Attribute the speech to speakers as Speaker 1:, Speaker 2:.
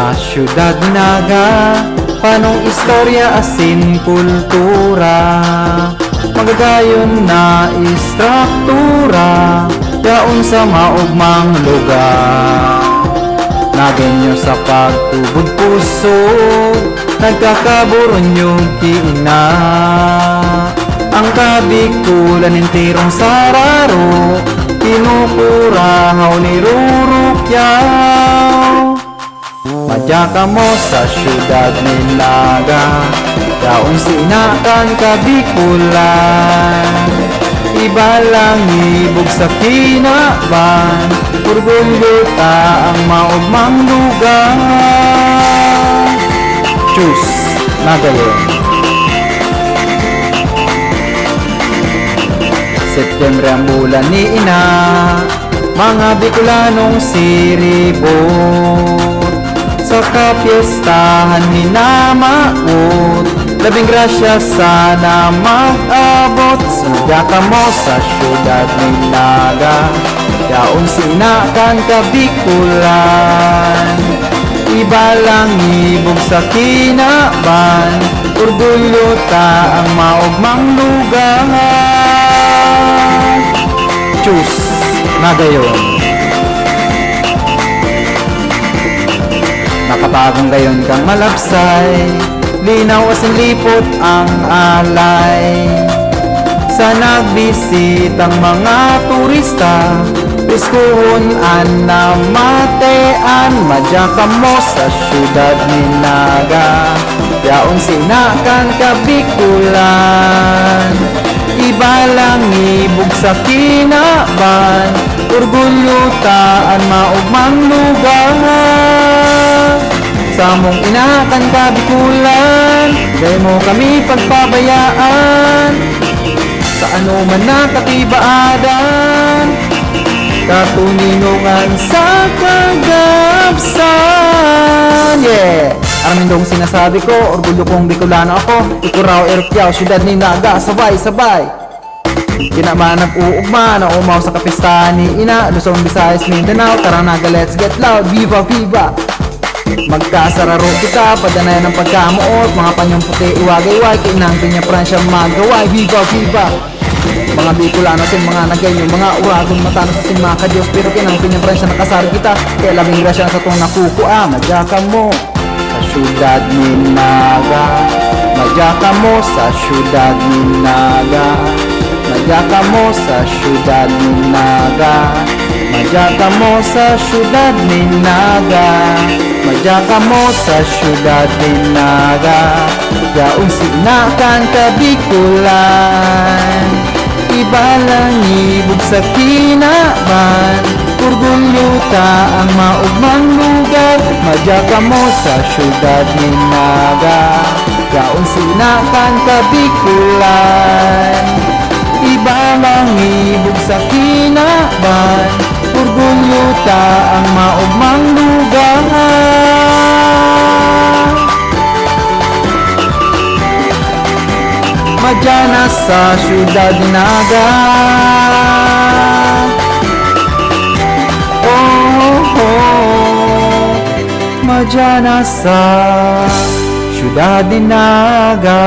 Speaker 1: Sa syudad Naga, panong istorya asin kultura, magagayon na istruktura, yaon sa maugmang lugar. Naganyo sa pagtubod puso, nagkakaburon yung kiina. Ang kabikulan intirong sararo, kinukurahaw ni Rurukyaw. Madya ka mo sa syudad ni Naga, yaon sinakan kabikulan. Iba lang ibog sa kinaban, orgulyo ta ang maugmang lugar. Chus, Nagayon. Setyembre ang bulan ni Ina, mga Bicolanong siribot. Sa kapiestahan ni Namaot, labing grasya sana mag-abot. Sadya ka mo sa syudad ni Naga, yaon sinakan kabikulan. Iba lang ibog sa kinaban, orgulyo ta ang maugmang lugar. Chus, Nagayon. Nakapagong gayon kang malapsay, linaw asin lipot ang alay. Sa nagbisitang mga turista, riskuhon na matean. Madya ka mo sa syudad ni Naga, yaon sinakan kabikulan. Iba lang ibog sa kinaban, orgulyo taan maugmang lugar. Sa mong inakan kabikulan, gay mo kami pagpabayaan. Sa ano man nakatibaadan, katuninungan sa kagabsan. Yeah! Aramin dong sinasabi ko, orgulyo kong Bicolano ako. Ikurao Erkyaw, syudad ni Naga, sabay-sabay. Kinaman nag-uugma, na umaw sa kapistahan ni Ina, Luzon, Visayas, Mindanao. Tara Naga, let's get loud, viva viva! Magkasararo kita, padanayan ng pagkamuot, mga panyong puti, iwagay-way, kinang pinya Pransya magaway, viva viva! Mga Bicolano sin mga nagayon, mga uragon matano sa sin mga kadyos, pero kinang pinya Pransya nakasar kita, kaya labing grasya sa itong nakukua. Madya ka mo sa syudad ni Naga, madya ka mo sa syudad ni Naga, madya ka mo sa syudad ni Naga, madya ka mo sa syudad ni Naga, madya ka mo sa syudad ni Naga, yaon sinakan kabikulan. Iba lang ibog sa kinaban, orgulyo ta ang maugmang lugar. Madya ka mo sa syudad ni Naga, yaon sinakan kabikulan. Iba lang ibog sa kinaban, orgulyo ta ang maugmang lugar. Madya na sa syudad ni Naga, madya na sa syudad ni Naga.